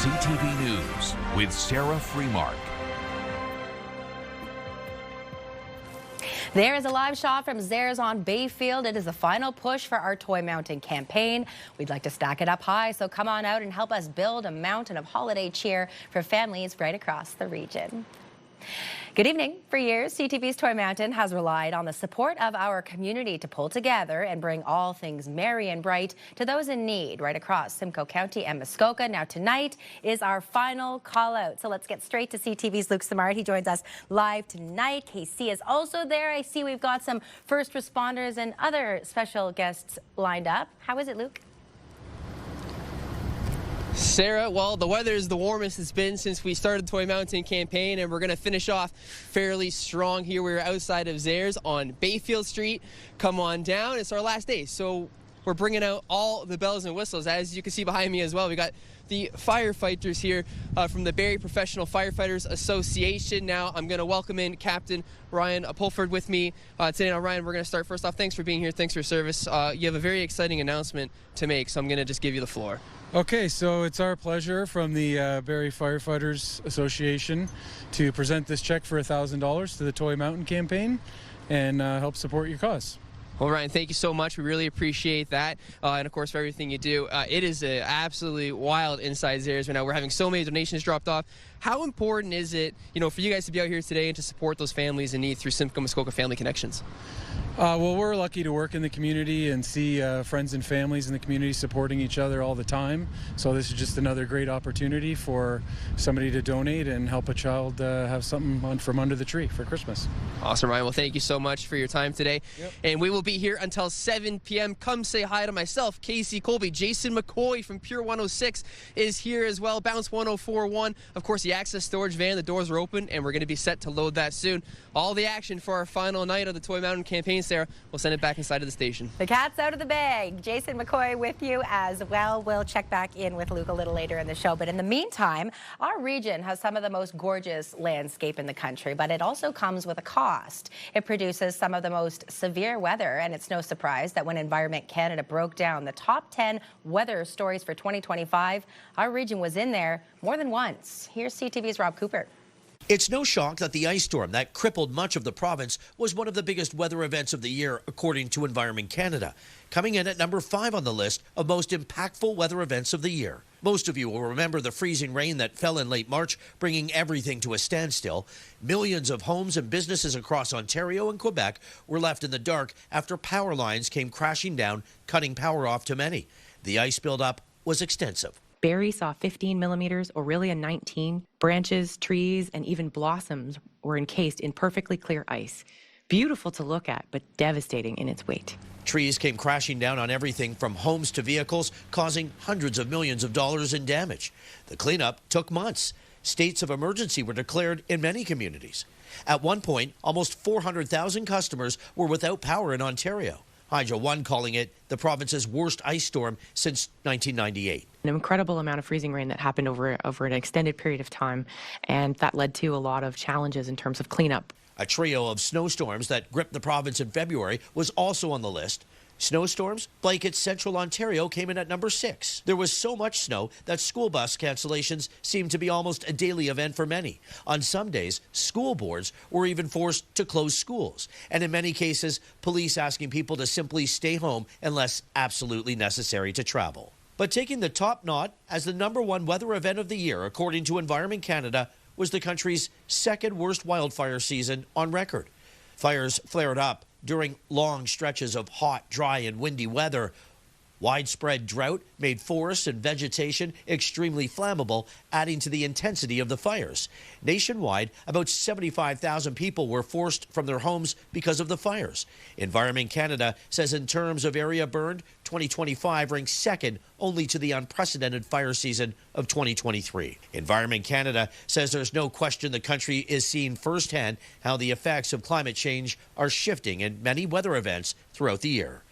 CTV News with Sarah Freemark. There is a live shot from Thurs on Bayfield. It is the final push for our Toy Mountain campaign. We'd like to stack it up high, so come on out and help us build a mountain of holiday cheer for families right across the region. Good evening. For years, CTV's Toy Mountain has relied on the support of our community to pull together and bring all things merry and bright to those in need right across Simcoe County and Muskoka. Now tonight is our final call out. So let's get straight to CTV's Luke Samard. He joins us live tonight. KC is also there. I see we've got some first responders and other special guests lined up. How is it, Luke? Sarah, well, the weather is the warmest it's been since we started the Toy Mountain campaign, and we're going to finish off fairly strong here. We're outside of Thurs on Bayfield Street. Come on down. It's our last day, so we're bringing out all the bells and whistles. As you can see behind me as well, we got the firefighters here from the Barrie Professional Firefighters Association. Now I'm going to welcome in Captain Ryan Pulford with me today. Now, Ryan, we're going to start first off. Thanks for being here. Thanks for your service. You have a very exciting announcement to make, so I'm going to just give you the floor. Okay, so it's our pleasure from the Barrie Firefighters Association to present this check for $1,000 to the Toy Mountain campaign and help support your cause. Well, Ryan, thank you so much. We really appreciate that. And, of course, for everything you do. It is absolutely wild inside Thurs right now. We're having so many donations dropped off. How important is it, for you guys to be out here today and to support those families in need through Simcoe Muskoka Family Connections? Well, we're lucky to work in the community and see friends and families in the community supporting each other all the time. So this is just another great opportunity for somebody to donate and help a child have something from under the tree for Christmas. Awesome, Ryan. Well, thank you so much for your time today. Yep. And we will be here until 7 p.m. Come say hi to myself, Casey Colby. Jason McCoy from Pure 106 is here as well. Bounce 104.1. Of course, the access storage van, the doors are open, and we're going to be set to load that soon. All the action for our final night of the Toy Mountain campaign, Sarah. We'll send it back inside of the station. The cat's out of the bag. Jason McCoy with you as well. We'll check back in with Luke a little later in the show. But in the meantime, our region has some of the most gorgeous landscape in the country, but it also comes with a cost. It produces some of the most severe weather, and it's no surprise that when Environment Canada broke down the top 10 weather stories for 2025, our region was in there more than once. Here's CTV's Rob Cooper. It's no shock that the ice storm that crippled much of the province was one of the biggest weather events of the year, according to Environment Canada, coming in at number 5 on the list of most impactful weather events of the year. Most of you will remember the freezing rain that fell in late March, bringing everything to a standstill. Millions of homes and businesses across Ontario and Quebec were left in the dark after power lines came crashing down, cutting power off to many. The ice buildup was extensive. Barrie saw 15 millimeters, Aurelia 19. Branches, trees, and even blossoms were encased in perfectly clear ice. Beautiful to look at, but devastating in its weight. Trees came crashing down on everything from homes to vehicles, causing hundreds of millions of dollars in damage. The cleanup took months. States of emergency were declared in many communities. At one point, almost 400,000 customers were without power in Ontario. Hydro One calling it the province's worst ice storm since 1998. An incredible amount of freezing rain that happened over an extended period of time, and that led to a lot of challenges in terms of cleanup. A trio of snowstorms that gripped the province in February was also on the list. Snowstorms blanket central Ontario came in at number 6. There was so much snow that school bus cancellations seemed to be almost a daily event for many. On some days, school boards were even forced to close schools, and in many cases, police asking people to simply stay home unless absolutely necessary to travel. But taking the top knot as the number 1 weather event of the year, according to Environment Canada, was the country's second worst wildfire season on record. Fires flared up during long stretches of hot, dry, and windy weather. Widespread drought made forests and vegetation extremely flammable, adding to the intensity of the fires. Nationwide, about 75,000 people were forced from their homes because of the fires. Environment Canada says in terms of area burned, 2025 ranks second only to the unprecedented fire season of 2023. Environment Canada says there's no question the country is seeing firsthand how the effects of climate change are shifting in many weather events throughout the year.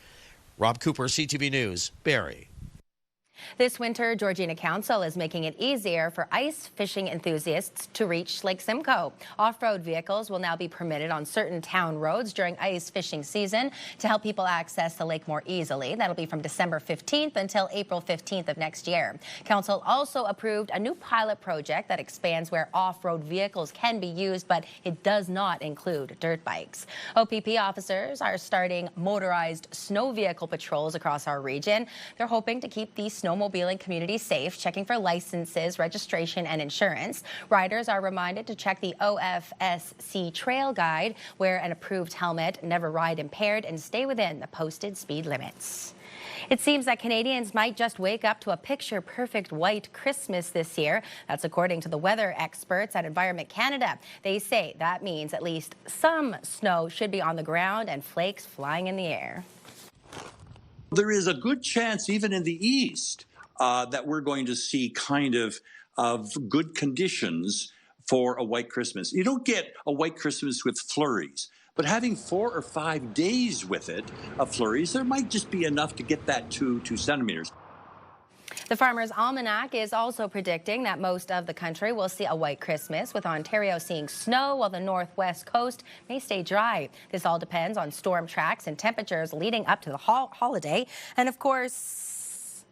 Rob Cooper, CTV News, Barrie. This winter, Georgina Council is making it easier for ice fishing enthusiasts to reach Lake Simcoe. Off-road vehicles will now be permitted on certain town roads during ice fishing season to help people access the lake more easily. That'll be from December 15th until April 15th of next year. Council also approved a new pilot project that expands where off-road vehicles can be used, but it does not include dirt bikes. OPP officers are starting motorized snow vehicle patrols across our region. They're hoping to keep the snowmobiling community safe, checking for licenses, registration, and insurance. Riders are reminded to check the OFSC trail guide, wear an approved helmet, never ride impaired, and stay within the posted speed limits. It seems that Canadians might just wake up to a picture-perfect white Christmas this year. That's according to the weather experts at Environment Canada. They say that means at least some snow should be on the ground and flakes flying in the air. There is a good chance, even in the east, that we're going to see kind of good conditions for a white Christmas. You don't get a white Christmas with flurries, but having 4 or 5 days with it of flurries, there might just be enough to get that 2 centimeters. The Farmer's Almanac is also predicting that most of the country will see a white Christmas, with Ontario seeing snow while the northwest coast may stay dry. This all depends on storm tracks and temperatures leading up to the holiday. And of course,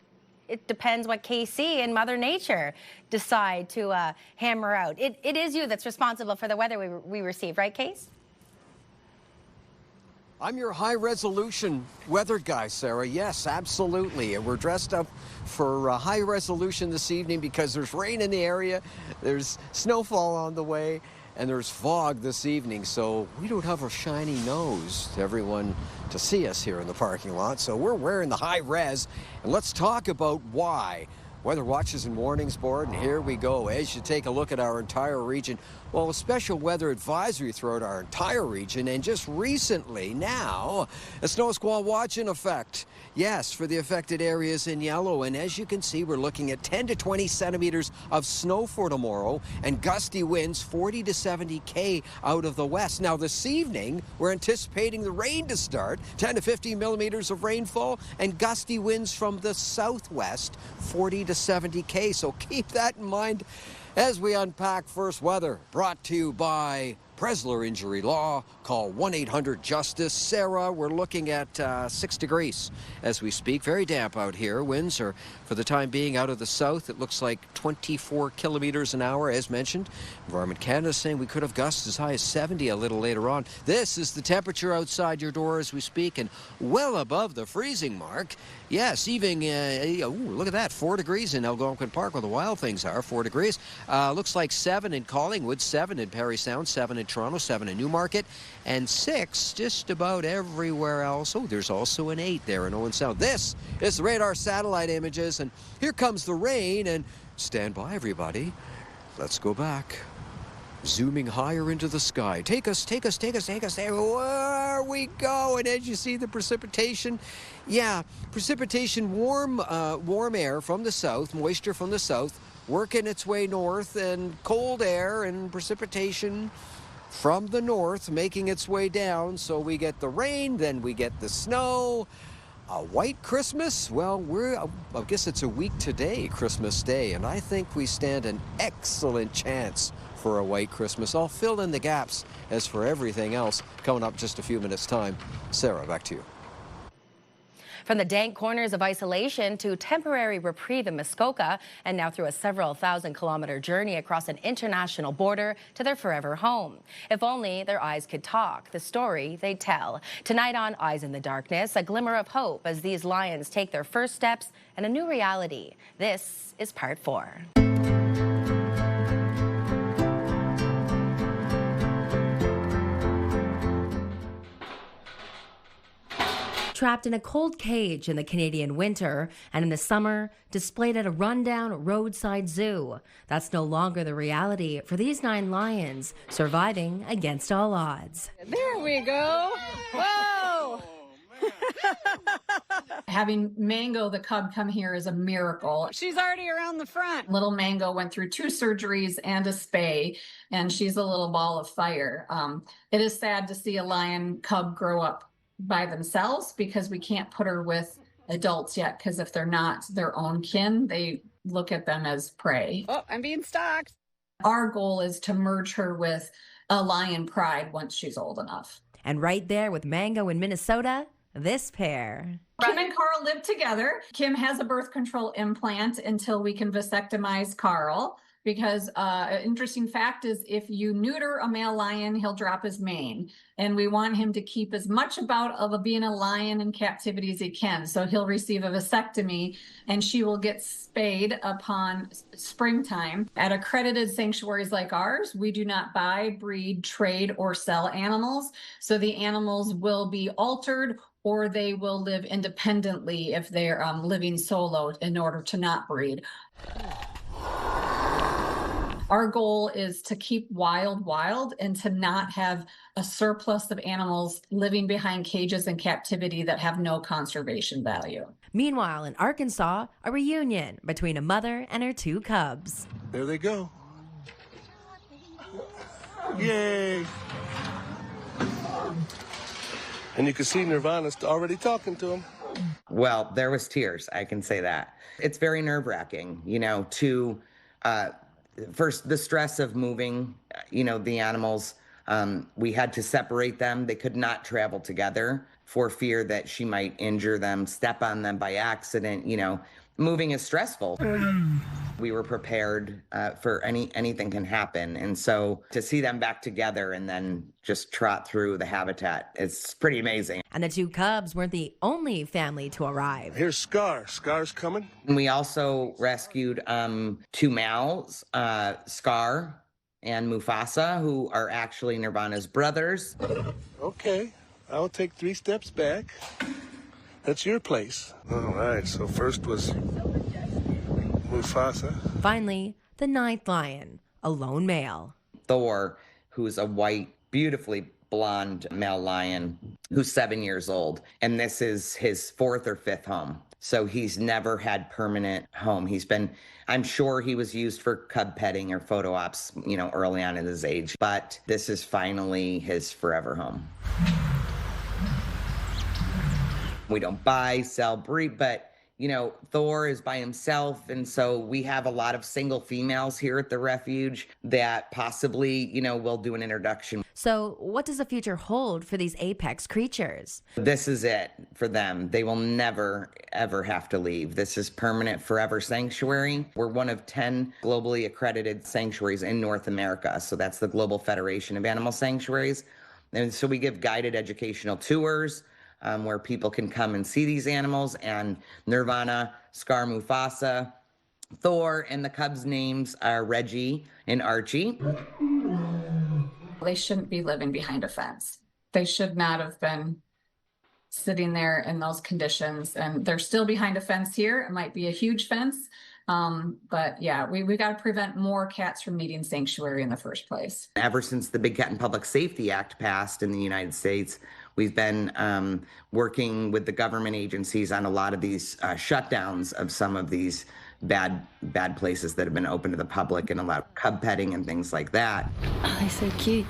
it depends what KC and Mother Nature decide to hammer out. It is you that's responsible for the weather we receive, right, Case? I'm your high-resolution weather guy, Sarah. Yes, absolutely. And we're dressed up for high resolution this evening because there's rain in the area, there's snowfall on the way, and there's fog this evening. So we don't have a shiny nose to everyone to see us here in the parking lot. So we're wearing the high res. And let's talk about why. Weather Watches and Warnings Board, and here we go. As you take a look at our entire region, well, a special weather advisory throughout our entire region, and just recently now, a snow squall watch in effect. Yes, for the affected areas in yellow, and as you can see, we're looking at 10 to 20 centimeters of snow for tomorrow, and gusty winds 40 to 70 k out of the west. Now, this evening, we're anticipating the rain to start, 10 to 50 millimeters of rainfall, and gusty winds from the southwest, 40 to 70 k. So keep that in mind as we unpack First Weather, brought to you by Presler Injury Law. Call 1-800-JUSTICE. Sarah, we're looking at 6 degrees as we speak. Very damp out here. Winds are, for the time being, out of the south. It looks like 24 kilometers an hour, as mentioned. Environment Canada saying we could have gusts as high as 70 a little later on. This is the temperature outside your door as we speak, and well above the freezing mark. Yes, even, look at that, 4 degrees in Algonquin Park, where the wild things are, 4 degrees. Looks like 7 in Collingwood, 7 in Parry Sound, 7 in Toronto, 7 in Newmarket, and 6 just about everywhere else. Oh, there's also an 8 there in Owen Sound. This is the radar satellite images, and here comes the rain, and stand by, everybody. Let's go back. Zooming higher into the sky. Take us. There we go. And as you see the precipitation, precipitation, warm air from the south, moisture from the south, working its way north, and cold air and precipitation from the north making its way down. So we get the rain, then we get the snow. A white Christmas? Well, I guess it's a week today, Christmas Day, and I think we stand an excellent chance for a white Christmas. I'll fill in the gaps as for everything else coming up just a few minutes' time. Sarah, back to you. From the dank corners of isolation to temporary reprieve in Muskoka, and now through a several thousand-kilometer journey across an international border to their forever home. If only their eyes could talk, the story they'd tell. Tonight on Eyes in the Darkness, a glimmer of hope as these lions take their first steps in a new reality. This is part 4. Trapped in a cold cage in the Canadian winter, and in the summer, displayed at a rundown roadside zoo. That's no longer the reality for these 9 lions, surviving against all odds. There we go. Whoa! Having Mango, the cub, come here is a miracle. She's already around the front. Little Mango went through 2 surgeries and a spay, and she's a little ball of fire. It is sad to see a lion cub grow up by themselves because we can't put her with adults yet, because if they're not their own kin, they look at them as prey. Oh, I'm being stalked. Our goal is to merge her with a lion pride once she's old enough. And right there with Mango in Minnesota, this pair. Kim and Carl live together. Kim has a birth control implant until we can vasectomize Carl, because an interesting fact is if you neuter a male lion, he'll drop his mane. And we want him to keep as much of being a lion in captivity as he can. So he'll receive a vasectomy and she will get spayed upon springtime. At accredited sanctuaries like ours, we do not buy, breed, trade, or sell animals. So the animals will be altered or they will live independently if they're living solo in order to not breed. Our goal is to keep wild and to not have a surplus of animals living behind cages in captivity that have no conservation value. Meanwhile, in Arkansas, a reunion between a mother and her 2 cubs. There they go. Yay! And you can see Nirvana's already talking to him. Well, there was tears, I can say that. It's very nerve-wracking, to first, the stress of moving, the animals. We had to separate them. They could not travel together for fear that she might injure them, step on them by accident. Moving is stressful. We were prepared for anything can happen. And so to see them back together and then just trot through the habitat, it's pretty amazing. And the 2 cubs weren't the only family to arrive. Here's Scar. Scar's coming. And we also rescued 2 males, Scar and Mufasa, who are actually Nirvana's brothers. Okay, I'll take 3 steps back. That's your place. All right, so first was Mufasa. Finally, the 9th lion, a lone male. Thor, who's a white, beautifully blonde male lion who's 7 years old. And this is his 4th or 5th home. So he's never had permanent home. I'm sure he was used for cub petting or photo ops, early on in his age. But this is finally his forever home. We don't buy, sell, breed, but, Thor is by himself. And so we have a lot of single females here at the refuge that possibly, will do an introduction. So what does the future hold for these apex creatures? This is it for them. They will never, ever have to leave. This is permanent forever sanctuary. We're one of 10 globally accredited sanctuaries in North America. So that's the Global Federation of Animal Sanctuaries. And so we give guided educational tours, where people can come and see these animals, and Nirvana, Scar, Mufasa, Thor, and the cubs' names are Reggie and Archie. They shouldn't be living behind a fence. They should not have been sitting there in those conditions, and they're still behind a fence here. It might be a huge fence, but yeah, we got to prevent more cats from needing sanctuary in the first place. Ever since the Big Cat and Public Safety Act passed in the United States, we've been working with the government agencies on a lot of these shutdowns of some of these bad places that have been open to the public, and a lot of cub petting and things like that. Oh, they're so cute.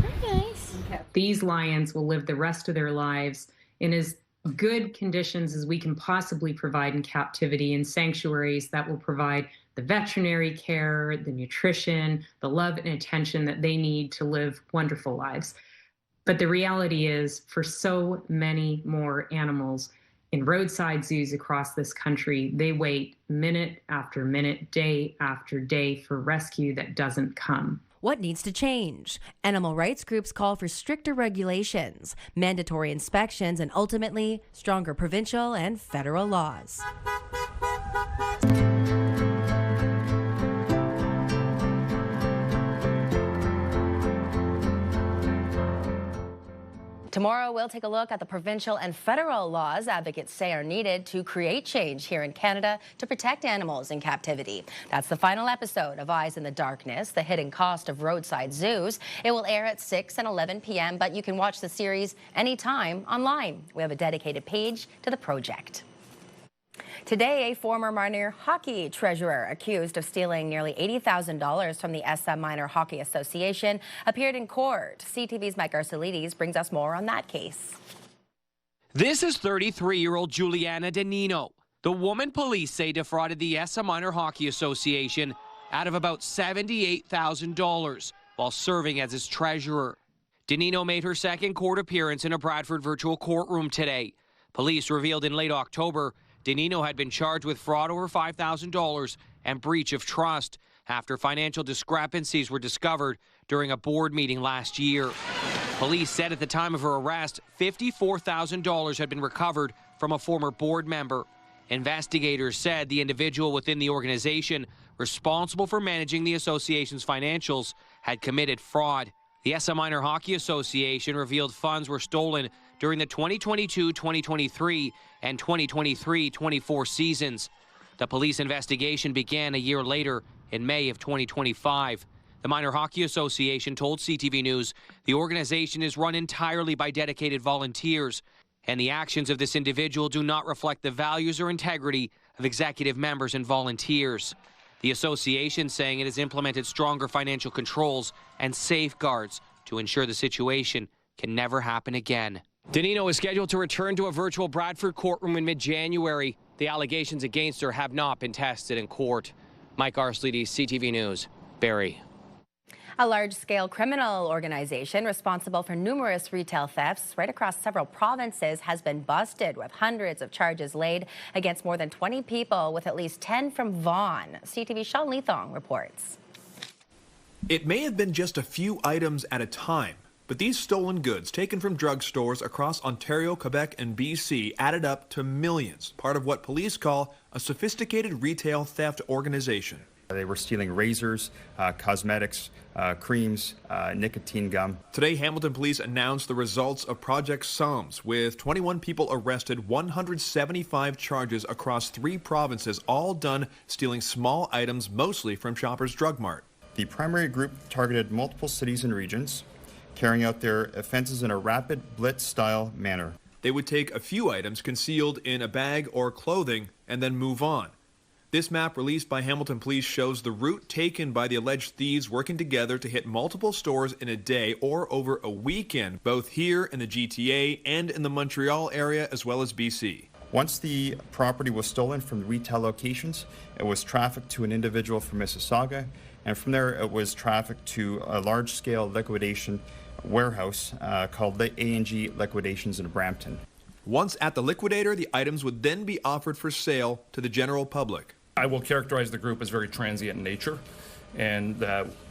They're nice. These lions will live the rest of their lives in as good conditions as we can possibly provide in captivity, in sanctuaries that will provide the veterinary care, the nutrition, the love and attention that they need to live wonderful lives. But the reality is, for so many more animals in roadside zoos across this country, they wait minute after minute, day after day for rescue that doesn't come. What needs to change? Animal rights groups call for stricter regulations, mandatory inspections, and ultimately, stronger provincial and federal laws. Tomorrow, we'll take a look at the provincial and federal laws advocates say are needed to create change here in Canada to protect animals in captivity. That's the final episode of Eyes in the Darkness, the hidden cost of roadside zoos. It will air at 6 and 11 p.m., but you can watch the series anytime online. We have a dedicated page to the project. Today, a former minor hockey treasurer accused of stealing nearly $80,000 from the SM Minor Hockey Association appeared in court. CTV's Mike Arcelides brings us more on that case. This is 33-year-old Juliana Danino, the woman police say defrauded the ESSA Minor Hockey Association out of about $78,000 while serving as its treasurer. Danino made her second court appearance in a Bradford virtual courtroom today. Police revealed in late October Danino had been charged with fraud over $5,000 and breach of trust after financial discrepancies were discovered during a board meeting last year. Police said at the time of her arrest, $54,000 had been recovered from a former board member. Investigators said the individual within the organization responsible for managing the association's financials had committed fraud. The ESSA Minor Hockey Association revealed funds were stolen during the 2022-2023 and 2023-24 seasons. The police investigation began a year later in May of 2025. The Minor Hockey Association told CTV News the organization is run entirely by dedicated volunteers, and the actions of this individual do not reflect the values or integrity of executive members and volunteers. The association saying it has implemented stronger financial controls and safeguards to ensure the situation can never happen again. Danino is scheduled to return to a virtual Bradford courtroom in mid-January. The allegations against her have not been tested in court. Mike Arsleedy, CTV News, Barrie. A large-scale criminal organization responsible for numerous retail thefts right across several provinces has been busted, with hundreds of charges laid against more than 20 people, with at least 10 from Vaughan. CTV's Sean Leathong reports. It may have been just a few items at a time, but these stolen goods taken from drugstores across Ontario, Quebec, and BC added up to millions, part of what police call a sophisticated retail theft organization. They were stealing razors, cosmetics, creams, nicotine gum. Today, Hamilton Police announced the results of Project Psalms, with 21 people arrested, 175 charges across 3 provinces, all done stealing small items, mostly from Shoppers Drug Mart. The primary group targeted multiple cities and regions, carrying out their offenses in a rapid blitz-style manner. They would take a few items concealed in a bag or clothing and then move on. This map released by Hamilton Police shows the route taken by the alleged thieves working together to hit multiple stores in a day or over a weekend, both here in the GTA and in the Montreal area, as well as BC. Once the property was stolen from the retail locations, it was trafficked to an individual from Mississauga, and from there it was trafficked to a large-scale liquidation warehouse called A&G Liquidations in Brampton. Once at the liquidator, the items would then be offered for sale to the general public. I will characterize the group as very transient in nature. And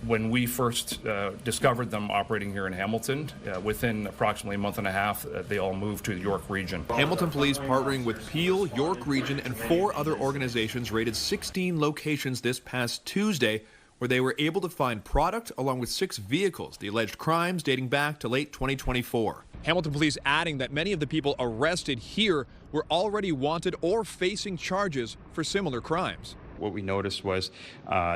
when we first discovered them operating here in Hamilton, within approximately a month and a half, they all moved to the York region. Hamilton Police, partnering with Peel, York Region, and 4 other organizations, raided 16 locations this past Tuesday, where they were able to find product along with 6 vehicles, the alleged crimes dating back to late 2024. Hamilton Police adding that many of the people arrested here were already wanted or facing charges for similar crimes. What we noticed was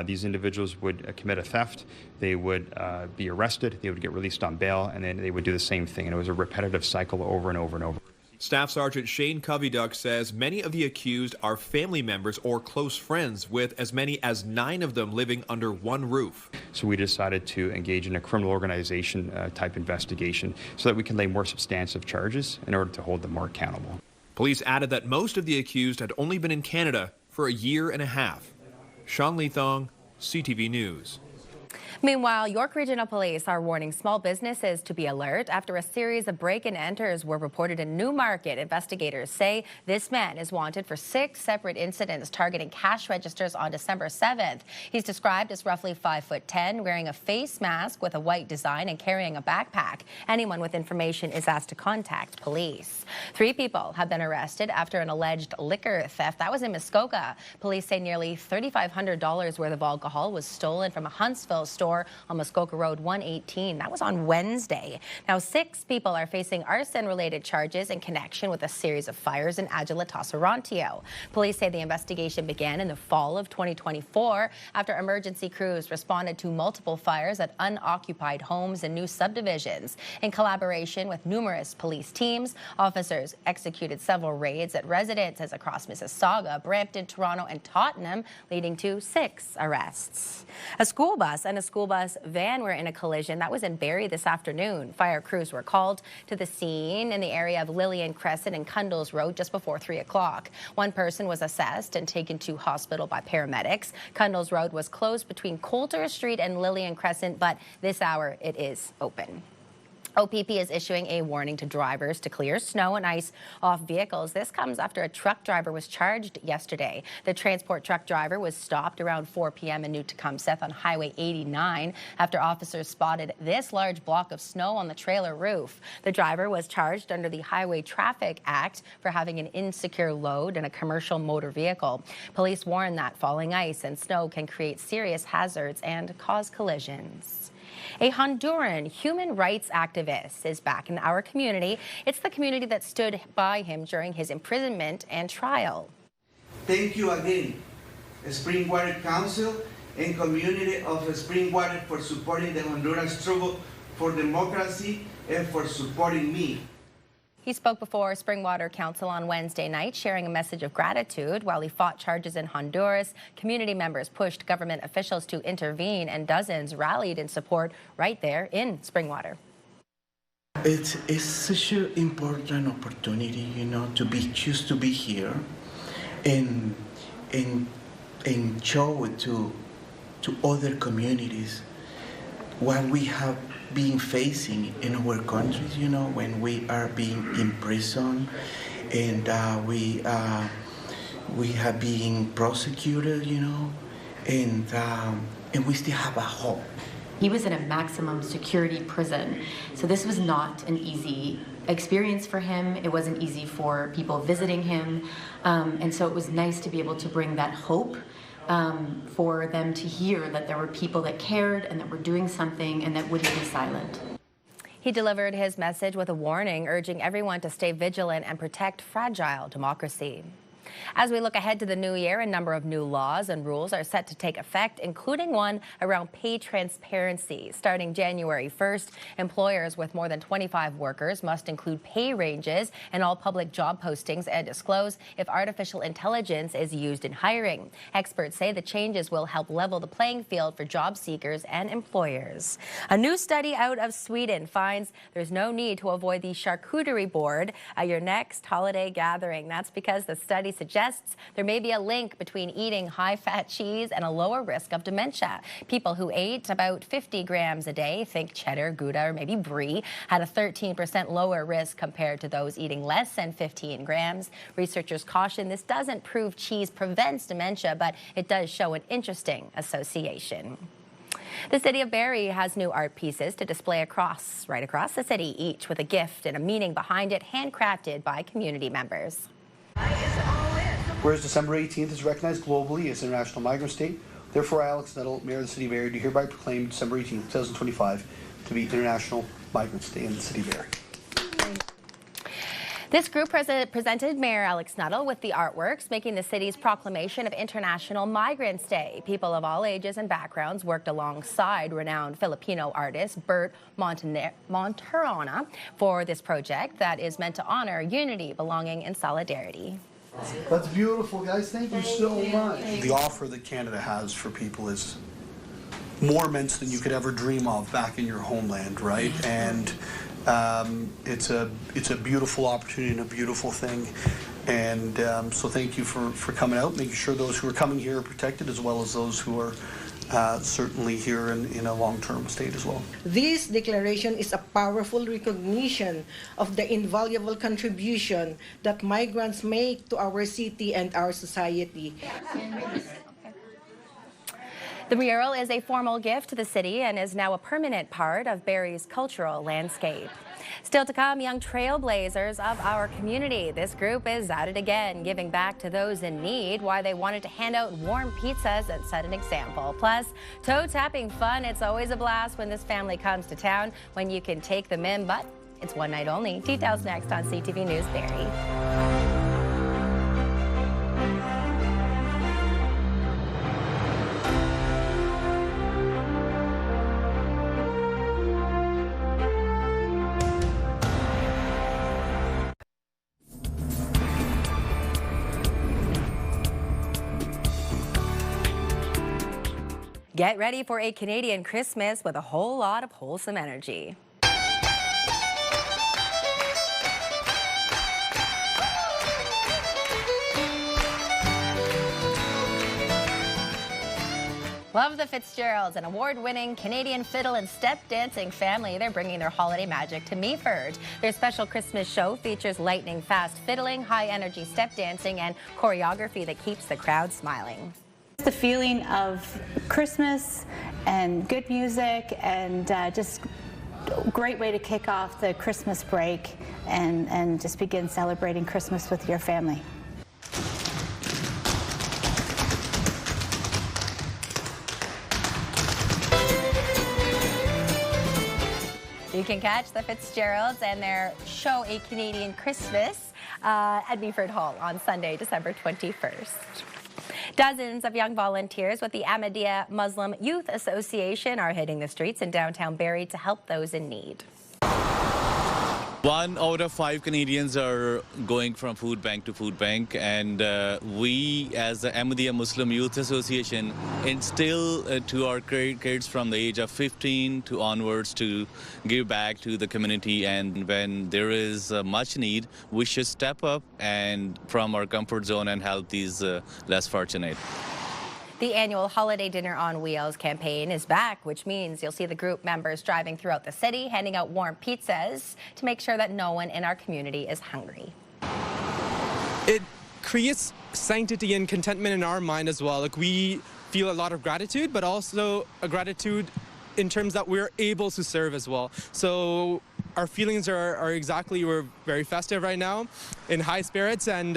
these individuals would commit a theft, they would be arrested, they would get released on bail, and then they would do the same thing. And it was a repetitive cycle over and over and over. Staff Sergeant Shane Coveyduck says many of the accused are family members or close friends, with as many as 9 of them living under one roof. So we decided to engage in a criminal organization type investigation so that we can lay more substantive charges in order to hold them more accountable. Police added that most of the accused had only been in Canada for a year and a half. Sean Leathong, CTV News. Meanwhile, York Regional Police are warning small businesses to be alert after a series of break-and-enters were reported in Newmarket. Investigators say this man is wanted for 6 separate incidents targeting cash registers on December 7th. He's described as roughly 5'10", wearing a face mask with a white design and carrying a backpack. Anyone with information is asked to contact police. 3 people have been arrested after an alleged liquor theft. That was in Muskoka. Police say nearly $3,500 worth of alcohol was stolen from a Huntsville store on Muskoka Road 118. That was on Wednesday. Now, 6 people are facing arson-related charges in connection with a series of fires in Agila, Toronto. Police say the investigation began in the fall of 2024 after emergency crews responded to multiple fires at unoccupied homes and new subdivisions. In collaboration with numerous police teams, officers executed several raids at residences across Mississauga, Brampton, Toronto, and Tottenham, leading to 6 arrests. A school bus and a school school bus van were in a collision that was in Barrie this afternoon. Fire crews were called to the scene in the area of Lillian Crescent and Cundles Road just before 3 o'clock. One person was assessed and taken to hospital by paramedics. Cundles Road was closed between Coulter Street and Lillian Crescent, but this hour it is open. OPP is issuing a warning to drivers to clear snow and ice off vehicles. This comes after a truck driver was charged yesterday. The transport truck driver was stopped around 4 p.m. in New Tecumseth on Highway 89 after officers spotted this large block of snow on the trailer roof. The driver was charged under the Highway Traffic Act for having an insecure load in a commercial motor vehicle. Police warn that falling ice and snow can create serious hazards and cause collisions. A Honduran human rights activist is back in our community. It's the community that stood by him during his imprisonment and trial. Thank you again, Springwater Council and community of Springwater, for supporting the Honduran struggle for democracy and for supporting me. He spoke before Springwater Council on Wednesday night, sharing a message of gratitude. While he fought charges in Honduras, community members pushed government officials to intervene, and dozens rallied in support right there in Springwater. It's such an important opportunity, you know, choose to be here and show it to other communities what we have been facing in our countries, you know, when we are being imprisoned and we have been prosecuted, you know, and we still have a hope. He was in a maximum security prison, so this was not an easy experience for him. It wasn't easy for people visiting him, and so it was nice to be able to bring that hope for them to hear that there were people that cared and that were doing something and that wouldn't be silent. He delivered his message with a warning, urging everyone to stay vigilant and protect fragile democracy. As we look ahead to the new year, a number of new laws and rules are set to take effect, including one around pay transparency. Starting January 1st, employers with more than 25 workers must include pay ranges in all public job postings and disclose if artificial intelligence is used in hiring. Experts say the changes will help level the playing field for job seekers and employers. A new study out of Sweden finds there's no need to avoid the charcuterie board at your next holiday gathering. That's because the study suggests there may be a link between eating high-fat cheese and a lower risk of dementia. People who ate about 50 grams a day, think cheddar, Gouda, or maybe brie, had a 13% lower risk compared to those eating less than 15 grams. Researchers caution this doesn't prove cheese prevents dementia, but it does show an interesting association. The city of Barrie has new art pieces to display right across the city, each with a gift and a meaning behind it, handcrafted by community members. Whereas December 18th is recognized globally as International Migrant Day, therefore I, Alex Nettle, Mayor of the City of Barrie, do hereby proclaim December 18th, 2025 to be International Migrants Day in the City of Barrie. This group presented Mayor Alex Nuttall with the artworks, making the city's proclamation of International Migrants Day. People of all ages and backgrounds worked alongside renowned Filipino artist Bert Monterona for this project that is meant to honor unity, belonging, and solidarity. That's beautiful, guys. Thank you so much. The offer that Canada has for people is more immense than you could ever dream of back in your homeland, right? And it's a beautiful opportunity and a beautiful thing. And so thank you for coming out, making sure those who are coming here are protected, as well as those who are certainly here in a long-term state as well. This declaration is a powerful recognition of the invaluable contribution that migrants make to our city and our society. The mural is a formal gift to the city and is now a permanent part of Barrie's cultural landscape. Still to come, young trailblazers of our community. This group is at it again, giving back to those in need, why they wanted to hand out warm pizzas and set an example. Plus, toe-tapping fun. It's always a blast when this family comes to town, when you can take them in, but it's one night only. Details next on CTV News Barrie. Get ready for a Canadian Christmas with a whole lot of wholesome energy. Love the Fitzgeralds, an award-winning Canadian fiddle and step dancing family. They're bringing their holiday magic to Meaford. Their special Christmas show features lightning-fast fiddling, high-energy step dancing, and choreography that keeps the crowd smiling. The feeling of Christmas and good music and just a great way to kick off the Christmas break and just begin celebrating Christmas with your family. You can catch the Fitzgeralds and their show A Canadian Christmas at Meaford Hall on Sunday, December 21st. Dozens of young volunteers with the Ahmadiyya Muslim Youth Association are hitting the streets in downtown Barrie to help those in need. 1 out of 5 Canadians are going from food bank to food bank, and we as the Ahmadiyya Muslim Youth Association instill to our kids from the age of 15 to onwards to give back to the community, and when there is much need, we should step up and from our comfort zone and help these less fortunate. The annual Holiday Dinner on Wheels campaign is back, which means you'll see the group members driving throughout the city, handing out warm pizzas to make sure that no one in our community is hungry. It creates sanctity and contentment in our mind as well. Like, we feel a lot of gratitude, but also a gratitude in terms that we're able to serve as well. So our feelings are exactly, we're very festive right now, in high spirits, and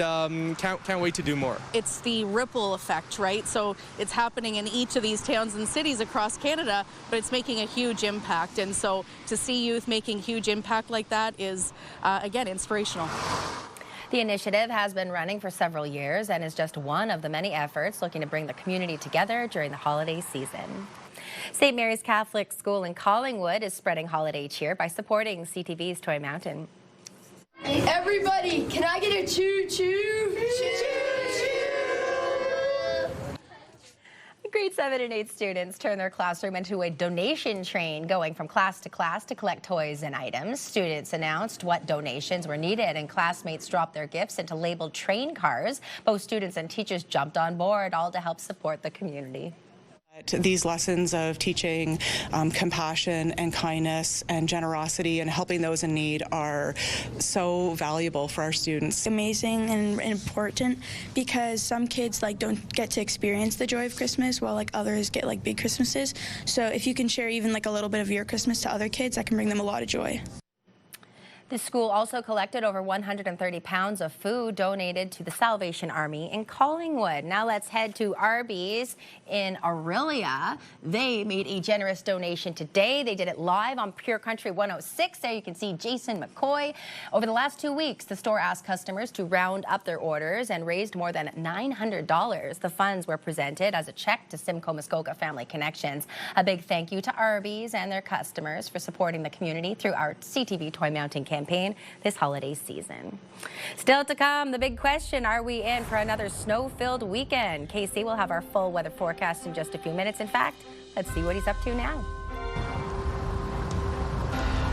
can't wait to do more. It's the ripple effect, right? So it's happening in each of these towns and cities across Canada, but it's making a huge impact. And so to see youth making huge impact like that is, again, inspirational. The initiative has been running for several years and is just one of the many efforts looking to bring the community together during the holiday season. St. Mary's Catholic School in Collingwood is spreading holiday cheer by supporting CTV's Toy Mountain. Everybody, can I get a choo-choo? Grade 7 and 8 students turn their classroom into a donation train, going from class to collect toys and items. Students announced what donations were needed, and classmates dropped their gifts into labeled train cars. Both students and teachers jumped on board, all to help support the community. These lessons of teaching compassion and kindness and generosity and helping those in need are so valuable for our students. Amazing and important, because some kids don't get to experience the joy of Christmas while others get big Christmases. So if you can share even a little bit of your Christmas to other kids, that can bring them a lot of joy. The school also collected over 130 pounds of food donated to the Salvation Army in Collingwood. Now let's head to Arby's in Aurelia. They made a generous donation today. They did it live on Pure Country 106. There you can see Jason McCoy. Over the last 2 weeks, the store asked customers to round up their orders and raised more than $900. The funds were presented as a check to Simcoe Muskoka Family Connections. A big thank you to Arby's and their customers for supporting the community through our CTV Toy Mountain campaign this holiday season. Still to come, the big question, are we in for another snow-filled weekend? Casey will have our full weather forecast in just a few minutes. In fact, let's see what he's up to now.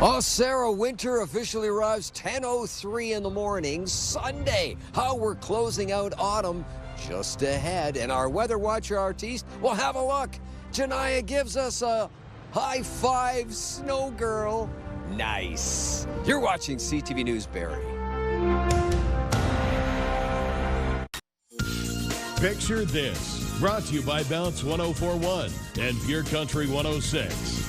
Oh, Sarah, winter officially arrives 10:03 in the morning, Sunday. How we're closing out autumn just ahead. And our weather watcher artiste will have a look. Janaya gives us a high five, snow girl. Nice. You're watching CTV News Barrie. Picture this. Brought to you by Bounce 1041 and Pure Country 106.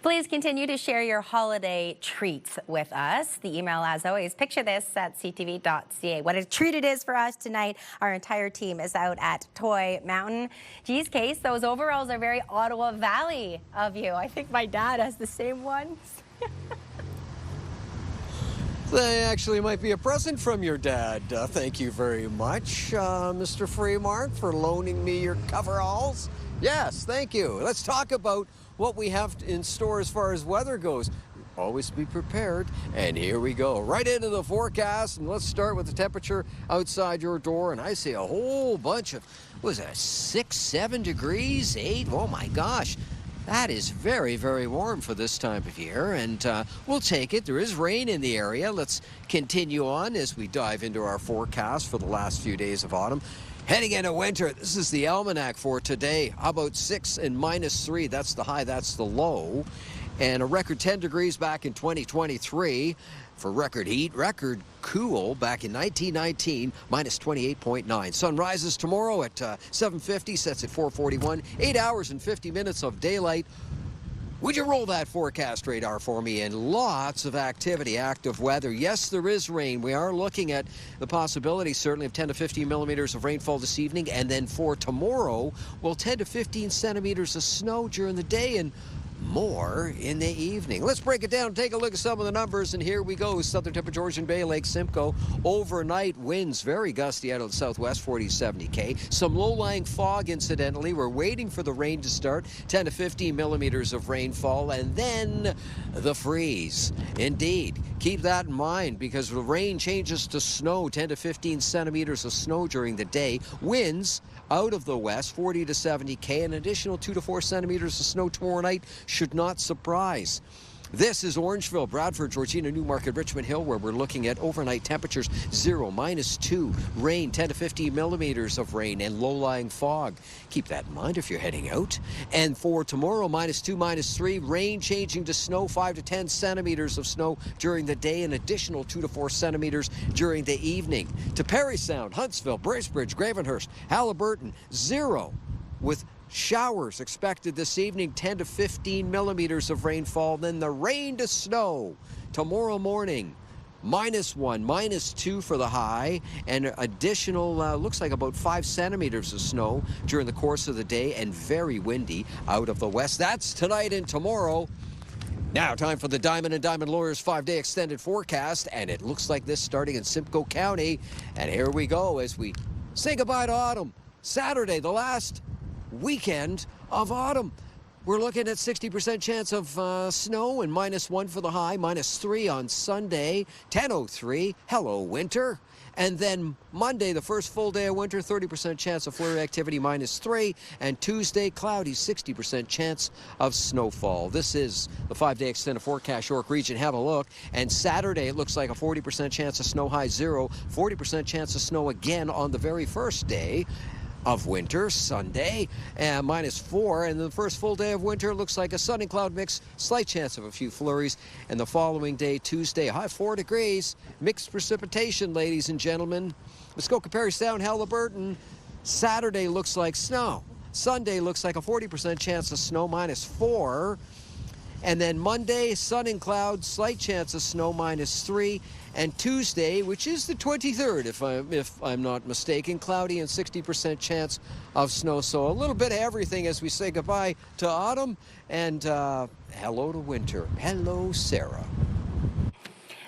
Please continue to share your holiday treats with us. The email, as always, picture this at ctv.ca. What a treat it is for us tonight. Our entire team is out at Toy Mountain. Geez, Case, those overalls are very Ottawa Valley of you. I think my dad has the same ones. They actually might be a present from your dad. Thank you very much, Mr. Freemark, for loaning me your coveralls. Yes, thank you. Let's talk about what we have in store as far as weather goes. Always be prepared. And here we go, right into the forecast. And let's start with the temperature outside your door. And I see a whole bunch of, what was that, 6, 7 degrees, 8? Oh my gosh. That is very, very warm for this time of year, and we'll take it. There is rain in the area. Let's continue on as we dive into our forecast for the last few days of autumn. Heading into winter, this is the almanac for today. How about 6 and -3? That's the high, that's the low. And a record 10 degrees back in 2023. For record heat, record cool back in 1919, -28.9. Sun rises tomorrow at 7:50, sets at 4:41. 8 hours and 50 minutes of daylight. Would you roll that forecast radar for me? And lots of activity, active weather. Yes, there is rain. We are looking at the possibility, certainly, of 10 to 15 millimeters of rainfall this evening. And then for tomorrow, well, 10 to 15 centimeters of snow during the day and more in the evening. Let's break it down, take a look at some of the numbers, and here we go. Southern tip of Georgian Bay, Lake Simcoe. Overnight winds very gusty out of the southwest, 40 to 70 k. Some low-lying fog, incidentally. We're waiting for the rain to start. 10 to 15 millimeters of rainfall, and then the freeze. Indeed, keep that in mind, because the rain changes to snow, 10 to 15 centimeters of snow during the day. Winds out of the west, 40 to 70 k. An additional 2 to 4 centimeters of snow tomorrow night should not surprise. This is Orangeville, Bradford, Georgina, Newmarket, Richmond Hill, where we're looking at overnight temperatures 0, -2, rain 10 to 15 millimeters of rain, and low-lying fog. Keep that in mind if you're heading out. And for tomorrow, -2, -3, rain changing to snow, 5 to 10 centimeters of snow during the day, an additional 2 to 4 centimeters during the evening. To Parry Sound, Huntsville, Bracebridge, Gravenhurst, Halliburton, 0 with showers expected this evening, 10 to 15 millimeters of rainfall. Then the rain to snow tomorrow morning, -1, -2 for the high, and additional, looks like about 5 centimeters of snow during the course of the day, and very windy out of the west. That's tonight and tomorrow. Now, time for the Diamond and Diamond Lawyers 5-day extended forecast, and it looks like this starting in Simcoe County. And here we go as we say goodbye to autumn. Saturday, the last weekend of autumn. We're looking at 60% chance of snow and -1 for the high, -3 on Sunday, 10:03, hello winter. And then Monday, the first full day of winter, 30% chance of flurry activity, -3. And Tuesday, cloudy, 60% chance of snowfall. This is the 5-day extended forecast, York Region. Have a look. And Saturday, it looks like a 40% chance of snow, high 0. 40% chance of snow again on the very first day of winter, Sunday, and -4. And the first full day of winter looks like a sun and cloud mix, slight chance of a few flurries. And the following day, Tuesday, high 4 degrees, mixed precipitation, ladies and gentlemen. Muskoka, Parry Sound, Halliburton. Saturday looks like snow. Sunday looks like a 40% chance of snow, -4. And then Monday, sun and clouds, slight chance of snow, -3. And Tuesday, which is the 23rd, if I'm not mistaken, cloudy and 60% chance of snow. So a little bit of everything as we say goodbye to autumn and hello to winter. Hello, Sarah.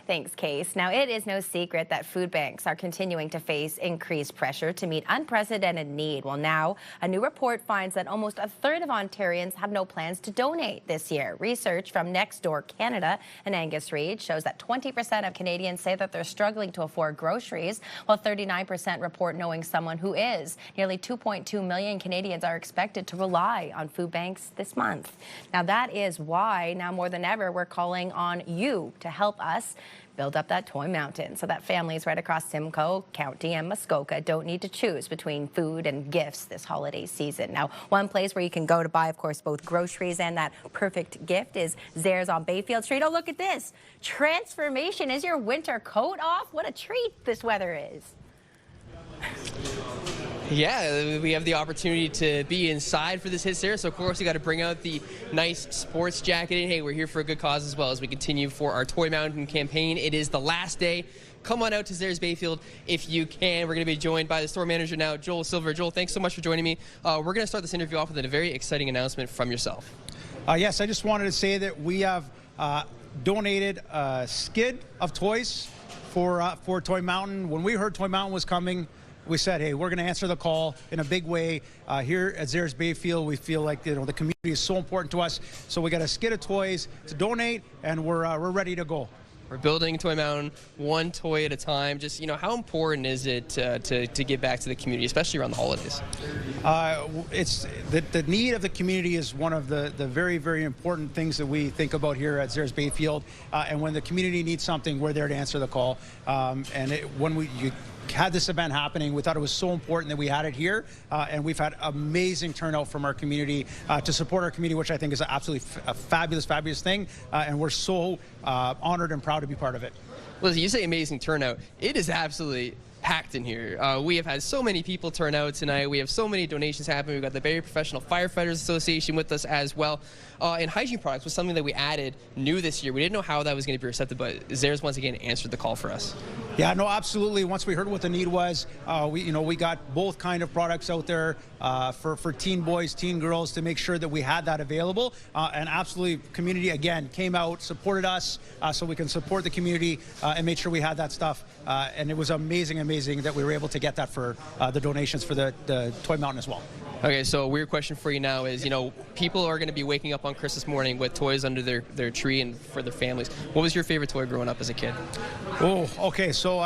Thanks, Case. Now, it is no secret that food banks are continuing to face increased pressure to meet unprecedented need. Well, now, a new report finds that almost a third of Ontarians have no plans to donate this year. Research from Next Door Canada and Angus Reid shows that 20% of Canadians say that they're struggling to afford groceries, while 39% report knowing someone who is. Nearly 2.2 million Canadians are expected to rely on food banks this month. Now, that is why, now more than ever, we're calling on you to help us build up that toy mountain so that families right across Simcoe County and Muskoka don't need to choose between food and gifts this holiday season. Now, one place where you can go to buy, of course, both groceries and that perfect gift is Thurs on Bayfield Street. Oh, look at this. Transformation. Is your winter coat off? What a treat this weather is. Yeah, we have the opportunity to be inside for this hit series, so of course you got to bring out the nice sports jacket. And hey, we're here for a good cause as well as we continue for our Toy Mountain campaign. It is the last day. Come on out to Thurs Bayfield if you can. We're going to be joined by the store manager now, Joel Silver. Joel, thanks so much for joining me. We're going to start this interview off with a very exciting announcement from yourself. Yes, I just wanted to say that we have donated a skid of toys for Toy Mountain. When we heard Toy Mountain was coming, we said, hey, we're going to answer the call in a big way. Here at Thurs Bayfield, we feel like the community is so important to us. So we got a skid of toys to donate, and we're ready to go. We're building Toy Mountain one toy at a time. Just, how important is it to give back to the community, especially around the holidays? It's the need of the community is one of the very, very important things that we think about here at Thurs Bayfield. And when the community needs something, we're there to answer the call. When you had this event happening, we thought it was so important that we had it here, and we've had amazing turnout from our community to support our community, which I think is absolutely a fabulous thing, and we're so honored and proud to be part of it. Listen, you say amazing turnout. It is absolutely packed in here. We have had so many people turn out tonight. We have so many donations happening. We've got the Barrie Professional Firefighters Association with us as well. And hygiene products was something that we added new this year. We didn't know how that was going to be receptive, but Thurs once again answered the call for us. Yeah, no, absolutely. Once we heard what the need was, we got both kind of products out there for teen boys, teen girls, to make sure that we had that available. And absolutely, community again came out, supported us, so we can support the community and made sure we had that stuff. And it was amazing that we were able to get that for the donations for the Toy Mountain as well. Okay, so a weird question for you now is, people are going to be waking up on Christmas morning with toys under their tree and for their families. What was your favorite toy growing up as a kid? Oh, okay, so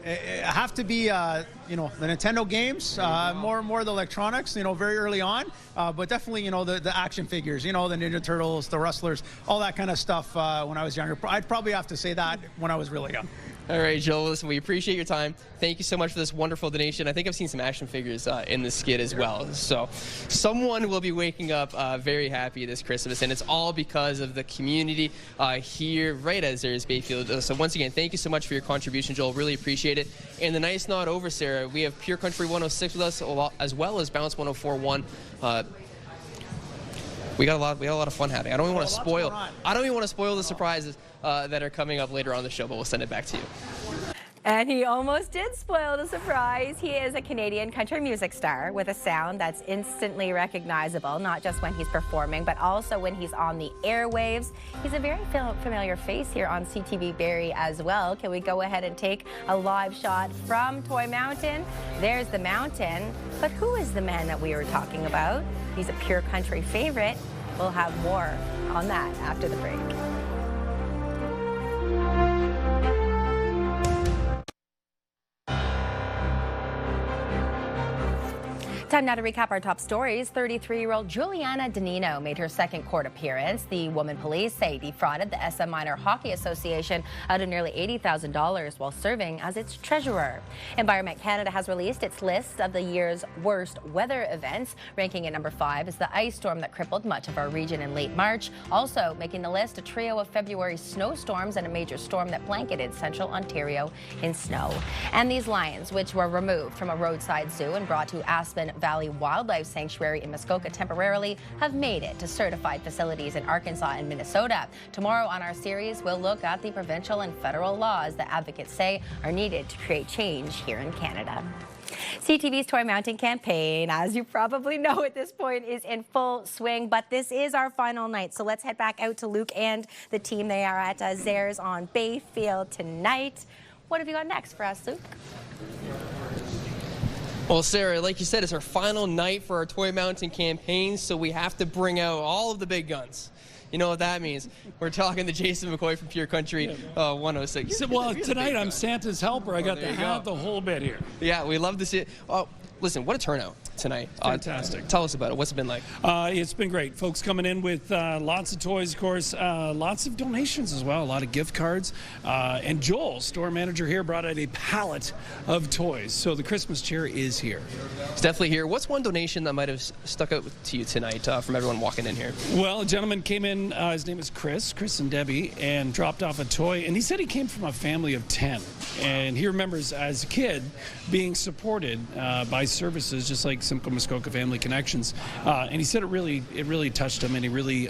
it have to be, the Nintendo games, more the electronics, very early on, but definitely, the action figures, the Ninja Turtles, the Rustlers, all that kind of stuff when I was younger. I'd probably have to say that when I was really young. All right, Joel, listen, we appreciate your time. Thank you so much for this wonderful donation. I think I've seen some action figures in the skid as well. So someone will be waking up very happy this Christmas, and it's all because of the community here right at Thurs Bayfield. So once again, thank you so much for your contribution, Joel. Really appreciate it. And the nice nod over, Sarah, we have Pure Country 106 with us, as well as Bounce 104.1. We got a lot of fun happening. I don't even want to spoil the surprises that are coming up later on the show, but we'll send it back to you. And he almost did spoil the surprise. He is a Canadian country music star with a sound that's instantly recognizable, not just when he's performing, but also when he's on the airwaves. He's a very familiar face here on CTV Barrie as well. Can we go ahead and take a live shot from Toy Mountain? There's the mountain, but who is the man that we were talking about? He's a pure country favorite. We'll have more on that after the break. Time now to recap our top stories. 33-year-old Juliana Danino made her second court appearance. The woman police say defrauded the SM Minor Hockey Association out of nearly $80,000 while serving as its treasurer. Environment Canada has released its list of the year's worst weather events. Ranking at number 5 is the ice storm that crippled much of our region in late March. Also making the list, a trio of February snowstorms and a major storm that blanketed central Ontario in snow. And these lions, which were removed from a roadside zoo and brought to Aspen Valley Wildlife Sanctuary in Muskoka temporarily, have made it to certified facilities in Arkansas and Minnesota. Tomorrow on our series, we'll look at the provincial and federal laws that advocates say are needed to create change here in Canada. CTV's Toy Mountain campaign, as you probably know at this point, is in full swing, but this is our final night. So let's head back out to Luke and the team. They are at Thurs on Bayfield tonight. What have you got next for us, Luke? Well, Sarah, like you said, it's our final night for our Toy Mountain campaign, so we have to bring out all of the big guns. You know what that means. We're talking to Jason McCoy from Pure Country 106. Well, tonight I'm Santa's helper. I got the hat, the whole bit here. Yeah, we love to see it. Listen, what a turnout tonight. Fantastic. Tell us about it. What's it been like? It's been great. Folks coming in with lots of toys, of course, lots of donations as well, a lot of gift cards. And Joel, store manager here, brought out a pallet of toys. So the Christmas cheer is here. It's definitely here. What's one donation that might have stuck out to you tonight from everyone walking in here? Well, a gentleman came in, his name is Chris and Debbie, and dropped off a toy. And he said he came from a family of 10. And he remembers as a kid being supported by services just like Simcoe Muskoka Family Connections, and he said it really touched him, and he really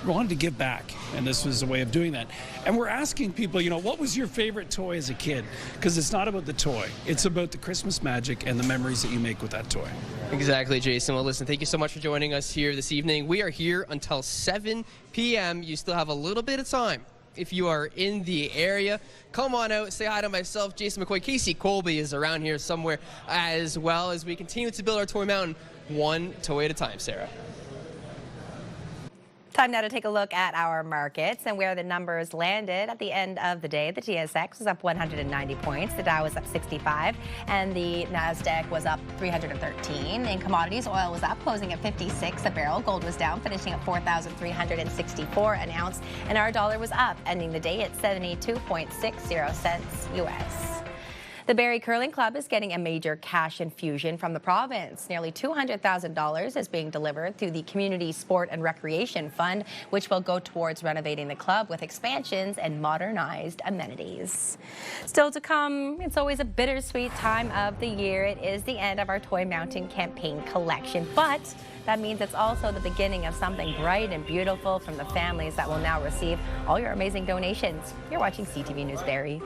wanted to give back, and this was a way of doing that. And we're asking people, what was your favorite toy as a kid? Because it's not about the toy, it's about the Christmas magic and the memories that you make with that toy. Exactly, Jason. Well, listen, thank you so much for joining us here this evening. We are here until 7 p.m. You still have a little bit of time if you are in the area, come on out, say hi to myself, Jason McCoy. Casey Colby is around here somewhere as well as we continue to build our Toy Mountain one toy at a time, Sarah. Time now to take a look at our markets and where the numbers landed at the end of the day. The TSX was up 190 points, the Dow was up 65, and the Nasdaq was up 313. In commodities, oil was up, closing at 56 a barrel. Gold was down, finishing at 4,364 an ounce, and our dollar was up, ending the day at 72.60 cents US. The Barrie Curling Club is getting a major cash infusion from the province. Nearly $200,000 is being delivered through the Community Sport and Recreation Fund, which will go towards renovating the club with expansions and modernized amenities. Still to come, it's always a bittersweet time of the year. It is the end of our Toy Mountain campaign collection, but that means it's also the beginning of something bright and beautiful from the families that will now receive all your amazing donations. You're watching CTV News Barrie.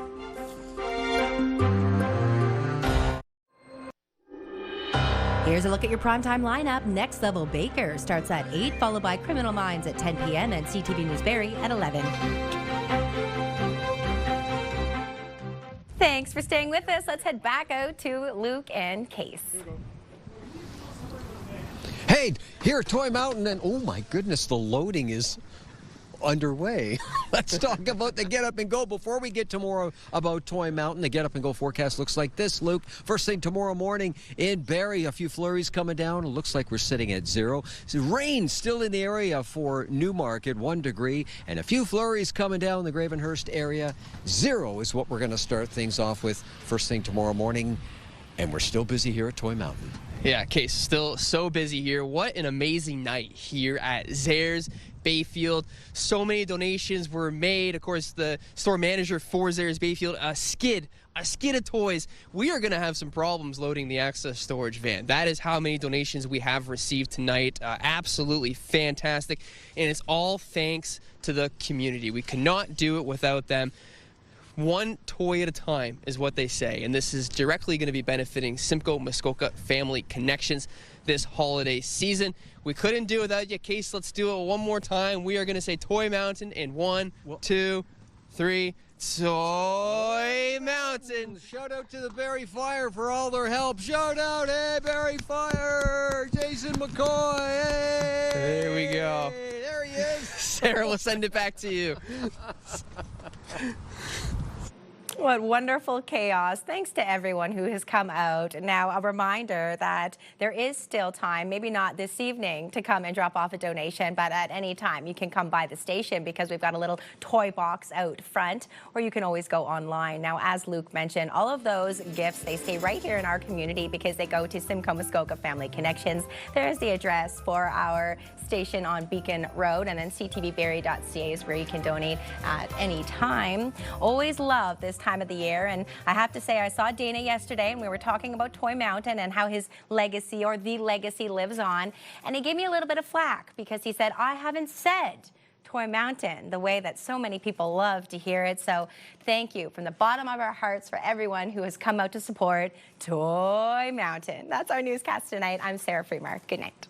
Here's a look at your primetime lineup. Next Level Baker starts at 8, followed by Criminal Minds at 10 p.m. and CTV News Barrie at 11. Thanks for staying with us. Let's head back out to Luke and Case. Hey, here at Toy Mountain, and oh my goodness, the loading is underway. Let's talk about the Get Up and Go before we get to more about Toy Mountain. The Get Up and Go forecast looks like this, Luke. First thing tomorrow morning in Barrie, a few flurries coming down. It looks like we're sitting at 0. Rain still in the area for Newmarket, 1 degree, and a few flurries coming down the Gravenhurst area. 0 is what we're going to start things off with first thing tomorrow morning, and we're still busy here at Toy Mountain. Yeah, Case, still so busy here. What an amazing night here at Thurs Bayfield. So many donations were made. Of course, the store manager for Thurs Bayfield, a skid of toys. We are going to have some problems loading the access storage van. That is how many donations we have received tonight. Absolutely fantastic. And it's all thanks to the community. We cannot do it without them. One toy at a time is what they say, and this is directly going to be benefiting Simcoe Muskoka Family Connections this holiday season. We couldn't do it without you, Case. Let's do it one more time. We are going to say Toy Mountain in 1, 2, 3. Toy Mountain. Shout out to the Barrie Fire for all their help. Shout out, hey, Barrie Fire. Jason McCoy. Hey. There we go. There he is. Sarah, we'll send it back to you. What wonderful chaos. Thanks to everyone who has come out. Now, a reminder that there is still time, maybe not this evening, to come and drop off a donation, but at any time you can come by the station because we've got a little toy box out front, or you can always go online. Now, as Luke mentioned, all of those gifts, they stay right here in our community because they go to Simcoe Muskoka Family Connections. There's the address for our station on Beacon Road, and then ctvbarrie.ca is where you can donate at any time. Always love this time of the year, and I have to say I saw Dana yesterday and we were talking about Toy Mountain and how his legacy, or the legacy, lives on, and he gave me a little bit of flack because he said I haven't said Toy Mountain the way that so many people love to hear it. So thank you from the bottom of our hearts for everyone who has come out to support Toy Mountain. That's our newscast tonight. I'm Sarah Freemark. Good night.